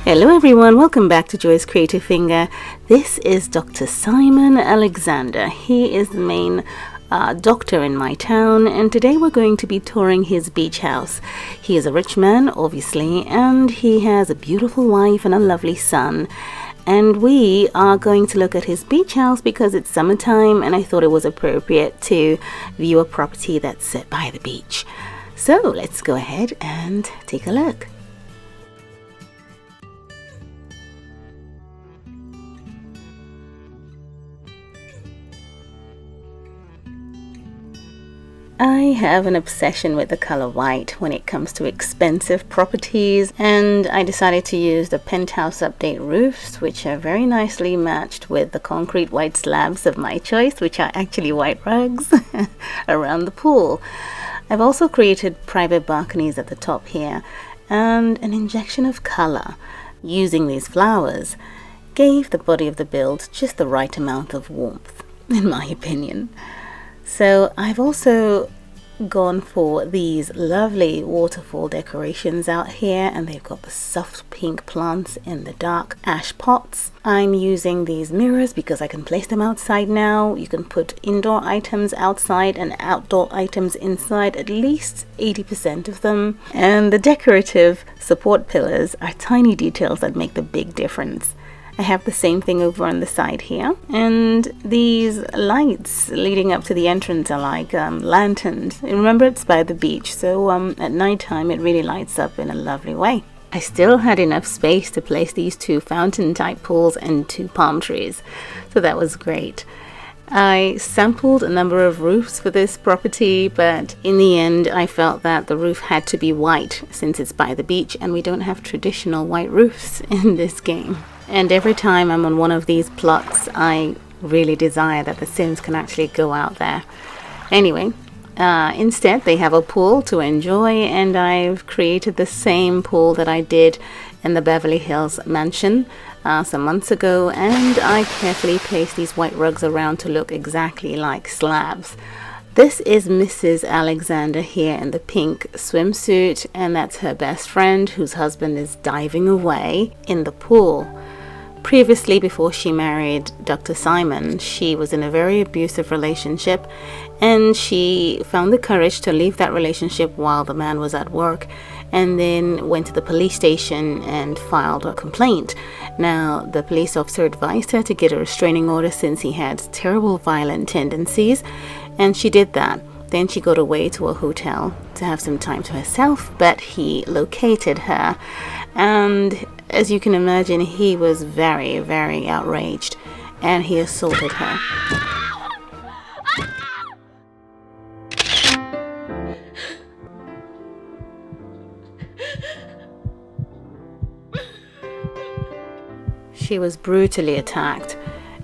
Hello everyone, welcome back to Joy's Creative Finger. This is Dr. Simon Alexander. He is the main doctor in my town, and today we're going to be touring his beach house. He is a rich man, obviously, and he has a beautiful wife and a lovely son. And we are going to look at his beach house because it's summertime and I thought it was appropriate to view a property that's set by the beach. So let's go ahead and take a look. I have an obsession with the color white when it comes to expensive properties, and I decided to use the Penthouse Update roofs, which are very nicely matched with the concrete white slabs of my choice, which are actually white rugs around the pool. I've also created private balconies at the top here, and an injection of color using these flowers gave the body of the build just the right amount of warmth, in my opinion. So I've also gone for these lovely waterfall decorations out here, and they've got the soft pink plants in the dark ash pots. I'm using these mirrors because I can place them outside now. You can put indoor items outside and outdoor items inside, at least 80% of them. And the decorative support pillars are tiny details that make the big difference. I have the same thing over on the side here, and these lights leading up to the entrance are like lanterns. Remember, it's by the beach, so at night time it really lights up in a lovely way. I still had enough space to place these two fountain type pools and two palm trees, so that was great. I sampled a number of roofs for this property, but in the end I felt that the roof had to be white since it's by the beach and we don't have traditional white roofs in this game. And every time I'm on one of these plots, I really desire that the Sims can actually go out there. Anyway, instead they have a pool to enjoy, and I've created the same pool that I did in the Beverly Hills mansion some months ago, and I carefully placed these white rugs around to look exactly like slabs. This is Mrs. Alexander here in the pink swimsuit, and that's her best friend whose husband is diving away in the pool. Previously, before she married Dr. Simon, she was in a very abusive relationship, and she found the courage to leave that relationship while the man was at work, and then went to the police station and filed a complaint. Now, the police officer advised her to get a restraining order since he had terrible violent tendencies, and she did that. Then she got away to a hotel to have some time to herself, but he located her, and as you can imagine, he was very, very outraged, and he assaulted her. She was brutally attacked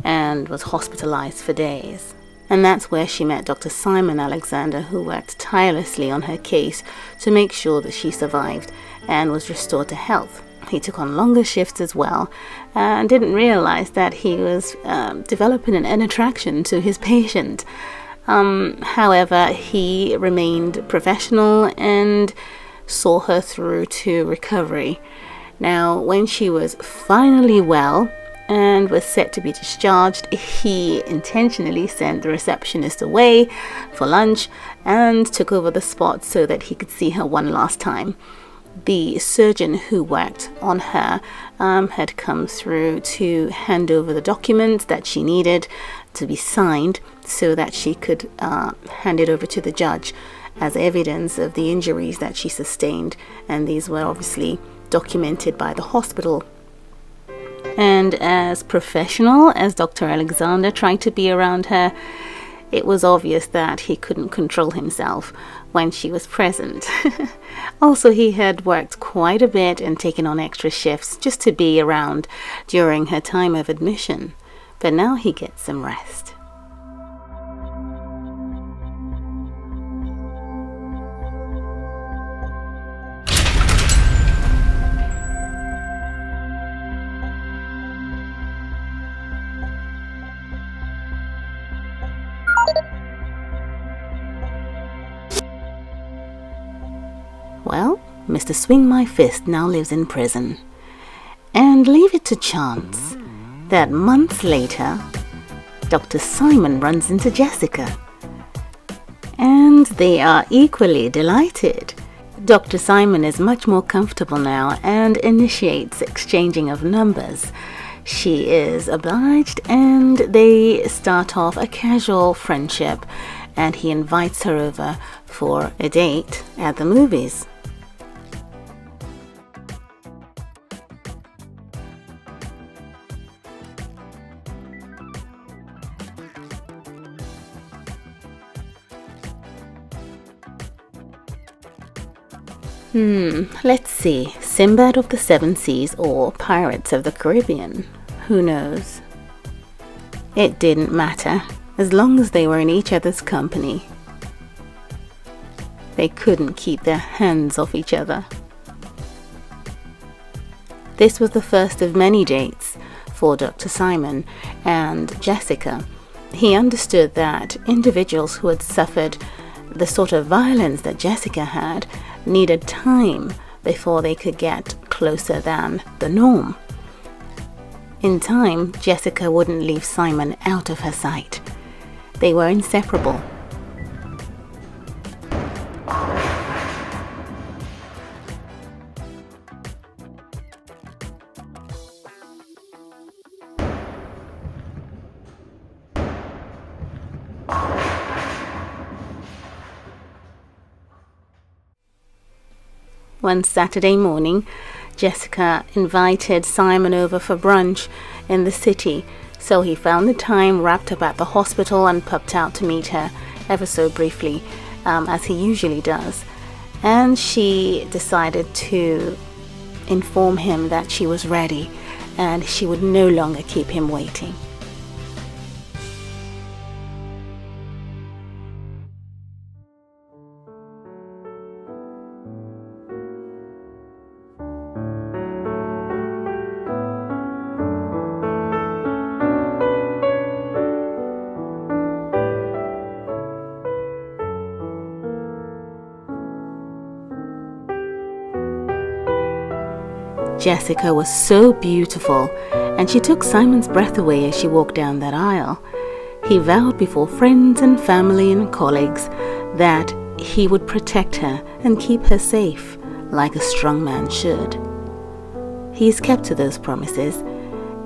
and was hospitalized for days. And that's where she met Dr. Simon Alexander, who worked tirelessly on her case to make sure that she survived and was restored to health. He took on longer shifts as well, and didn't realize that he was developing an attraction to his patient. However, he remained professional and saw her through to recovery. Now, when she was finally well and was set to be discharged, he intentionally sent the receptionist away for lunch and took over the spot so that he could see her one last time. The surgeon who worked on her had come through to hand over the documents that she needed to be signed so that she could hand it over to the judge as evidence of the injuries that she sustained, and these were obviously documented by the hospital. And as professional as Dr. Alexander tried to be around her, it was obvious that he couldn't control himself when she was present. Also, he had worked quite a bit and taken on extra shifts just to be around during her time of admission. But now he gets some rest. Well, Mr. Swing My Fist now lives in prison. And leave it to chance that months later, Dr. Simon runs into Jessica. And they are equally delighted. Dr. Simon is much more comfortable now and initiates exchanging of numbers. She is obliged and they start off a casual friendship, and he invites her over for a date at the movies. Let's see. Sinbad of the Seven Seas or Pirates of the Caribbean? Who knows? It didn't matter, as long as they were in each other's company. They couldn't keep their hands off each other. This was the first of many dates for Dr. Simon and Jessica. He understood that individuals who had suffered the sort of violence that Jessica had needed time before they could get closer than the norm. In time, Jessica wouldn't leave Simon out of her sight. They were inseparable. One Saturday morning, Jessica invited Simon over for brunch in the city, so he found the time, wrapped up at the hospital, and popped out to meet her ever so briefly, as he usually does. And she decided to inform him that she was ready and she would no longer keep him waiting. Jessica was so beautiful, and she took Simon's breath away as she walked down that aisle. He vowed before friends and family and colleagues that he would protect her and keep her safe, like a strong man should. He's kept to those promises,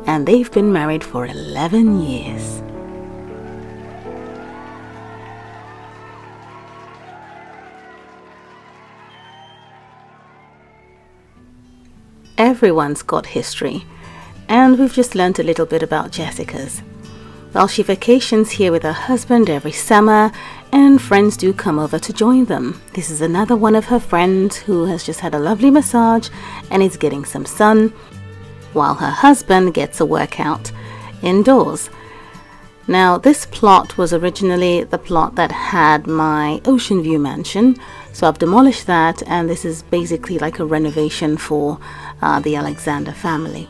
and they've been married for 11 years. Everyone's got history, and we've just learned a little bit about Jessica's. Well, she vacations here with her husband every summer, and friends do come over to join them. This is another one of her friends who has just had a lovely massage and is getting some sun, while her husband gets a workout indoors. Now, this plot was originally the plot that had my Ocean View mansion, so I've demolished that, and this is basically like a renovation for the Alexander family.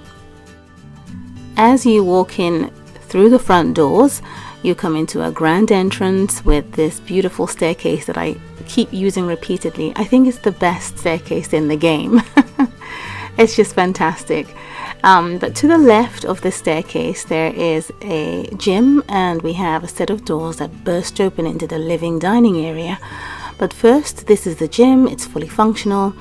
As you walk in through the front doors, you come into a grand entrance with this beautiful staircase that I keep using repeatedly. I think it's the best staircase in the game. It's just fantastic. But to the left of the staircase there is a gym, and we have a set of doors that burst open into the living dining area. But first, this is the gym. It's fully functional,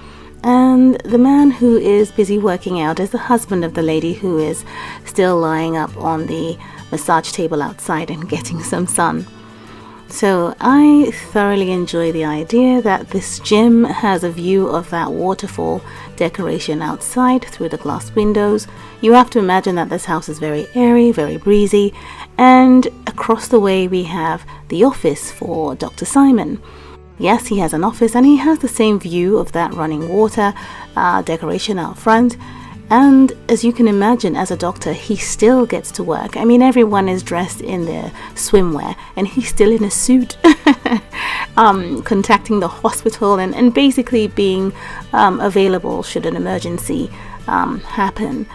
and the man who is busy working out is the husband of the lady who is still lying up on the massage table outside and getting some sun. So I thoroughly enjoy the idea that this gym has a view of that waterfall decoration outside through the glass windows. You have to imagine that this house is very airy, very breezy, and across the way we have the office for Dr. Simon. Yes, he has an office, and he has the same view of that running water decoration out front. And as you can imagine, as a doctor, he still gets to work. I mean, everyone is dressed in their swimwear, and he's still in a suit, contacting the hospital and basically being available should an emergency happen.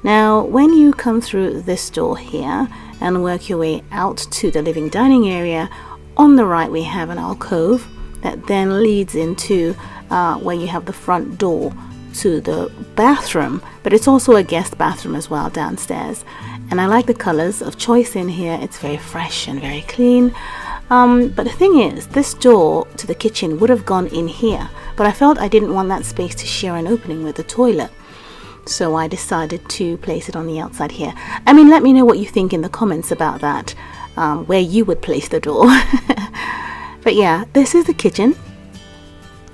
Now, when you come through this door here and work your way out to the living dining area, on the right we have an alcove that then leads into where you have the front door to the bathroom, but it's also a guest bathroom as well downstairs. And I like the colors of choice in here. It's very fresh and very clean. But the thing is, this door to the kitchen would have gone in here, but I felt I didn't want that space to share an opening with the toilet. So I decided to place it on the outside here. I mean, let me know what you think in the comments about that, where you would place the door. But yeah, this is the kitchen.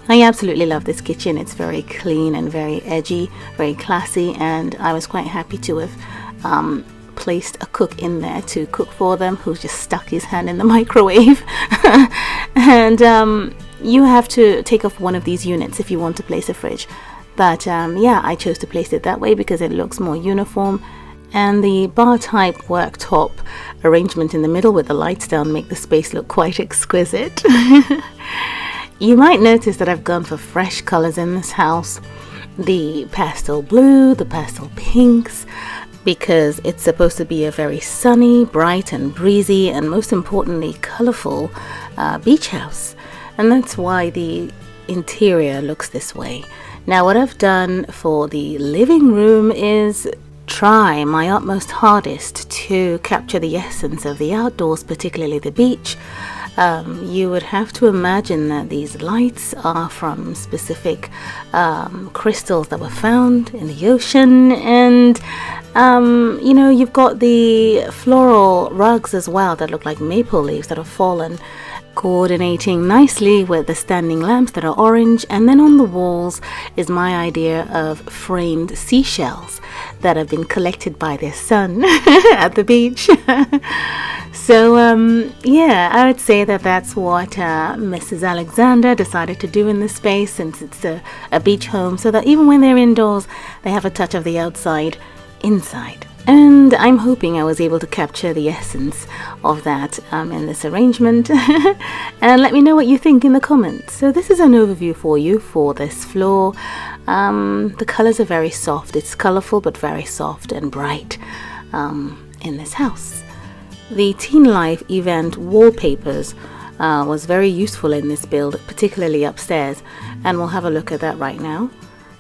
I absolutely love this kitchen. It's very clean and very edgy, very classy, and I was quite happy to have placed a cook in there to cook for them, who just stuck his hand in the microwave. And you have to take off one of these units if you want to place a fridge. But yeah, I chose to place it that way because it looks more uniform. And the bar type worktop arrangement in the middle with the lights down make the space look quite exquisite. You might notice that I've gone for fresh colors in this house. The pastel blue, the pastel pinks, because it's supposed to be a very sunny, bright and breezy, and most importantly colorful beach house. And that's why the interior looks this way. Now what I've done for the living room is try my utmost hardest to capture the essence of the outdoors, particularly the beach. You would have to imagine that these lights are from specific crystals that were found in the ocean, and you know, you've got the floral rugs as well that look like maple leaves that have fallen, coordinating nicely with the standing lamps that are orange. And then on the walls is my idea of framed seashells that have been collected by their son at the beach. So yeah, I would say that that's what Mrs. Alexander decided to do in this space, since it's a beach home, so that even when they're indoors they have a touch of the outside inside. And I'm hoping I was able to capture the essence of that in this arrangement. And let me know what you think in the comments. So this is an overview for you for this floor. The colors are very soft. It's colorful but very soft and bright in this house. The Teen Life event wallpapers was very useful in this build, particularly upstairs, and we'll have a look at that right now.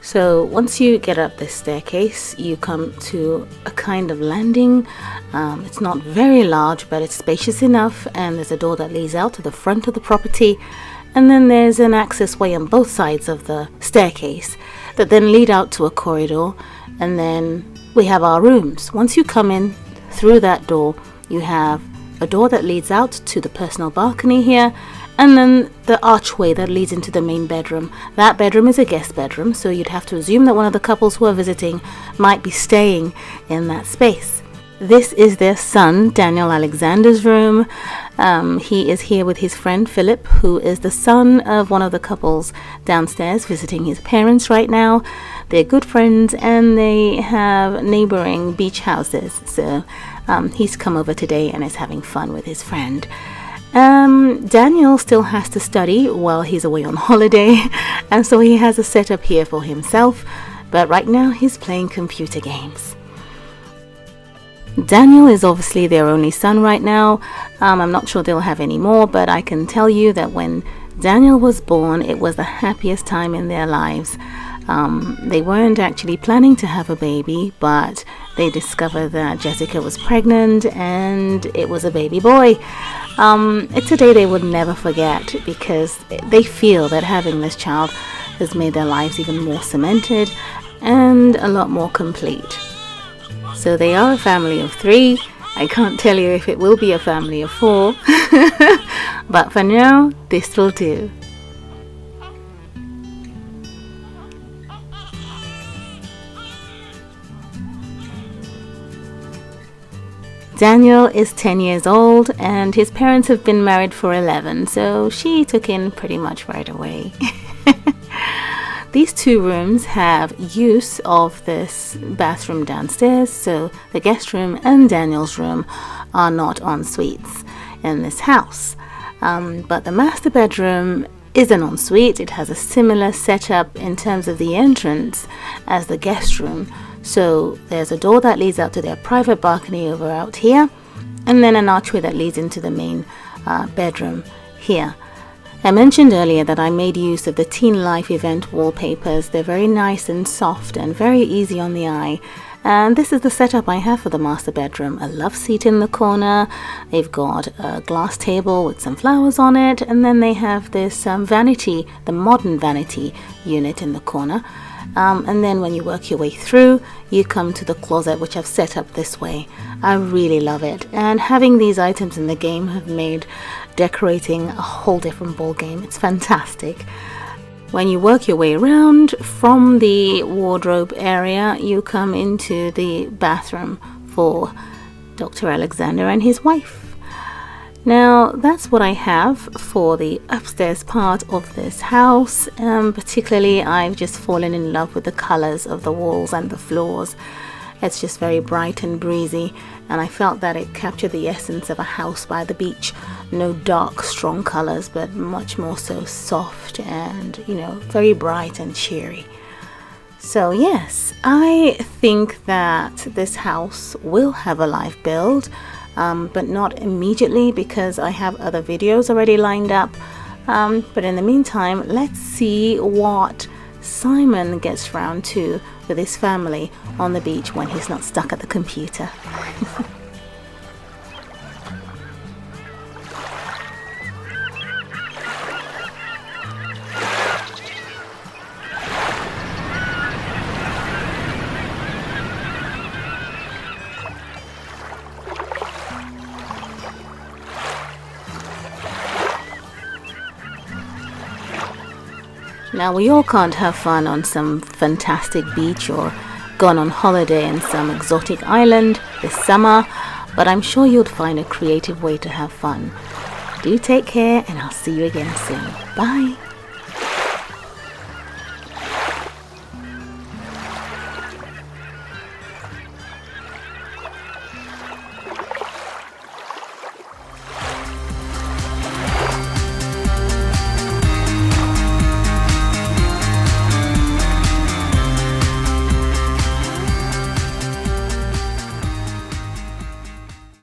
So once you get up this staircase, you come to a kind of landing. It's not very large, but it's spacious enough, and there's a door that leads out to the front of the property, and then there's an access way on both sides of the staircase that then lead out to a corridor, and then we have our rooms. Once you come in through that door, you have a door that leads out to the personal balcony here, and then the archway that leads into the main bedroom. That bedroom is a guest bedroom, so you'd have to assume that one of the couples who are visiting might be staying in that space. This is their son, Daniel Alexander's room. He is here with his friend Philip, who is the son of one of the couples downstairs visiting his parents right now. They're good friends and they have neighboring beach houses. So he's come over today and is having fun with his friend. Daniel still has to study while he's away on holiday, and so he has a setup here for himself, but right now he's playing computer games. Daniel is obviously their only son right now. I'm not sure they'll have any more, but I can tell you that when Daniel was born, it was the happiest time in their lives. They weren't actually planning to have a baby, but they discovered that Jessica was pregnant and it was a baby boy. It's a day they would never forget, because they feel that having this child has made their lives even more cemented and a lot more complete. So they are a family of 3. I can't tell you if it will be a family of 4, but for now, this will do. Daniel is 10 years old and his parents have been married for 11, so she took in pretty much right away. These 2 rooms have use of this bathroom downstairs, so the guest room and Daniel's room are not en suites in this house. But the master bedroom is an ensuite. It has a similar setup in terms of the entrance as the guest room. So there's a door that leads out to their private balcony over out here, and then an archway that leads into the main bedroom here. I mentioned earlier that I made use of the Teen Life event wallpapers. They're very nice and soft and very easy on the eye. And this is the setup I have for the master bedroom. A love seat in the corner. They've got a glass table with some flowers on it. And then they have this vanity, the modern vanity unit in the corner. And then when you work your way through, you come to the closet, which I've set up this way. I really love it. And having these items in the game have made decorating a whole different ball game. It's fantastic. When you work your way around from the wardrobe area, you come into the bathroom for Dr. Alexander and his wife. Now, that's what I have for the upstairs part of this house. Particularly, I've just fallen in love with the colors of the walls and the floors. It's just very bright and breezy, and I felt that it captured the essence of a house by the beach. No dark, strong colors, but much more so soft and, very bright and cheery. So yes, I think that this house will have a live build, but not immediately because I have other videos already lined up. But in the meantime, let's see what Simon gets round to with his family on the beach when he's not stuck at the computer. Now, we all can't have fun on some fantastic beach or gone on holiday in some exotic island this summer, but I'm sure you'll find a creative way to have fun. Do take care, and I'll see you again soon. Bye!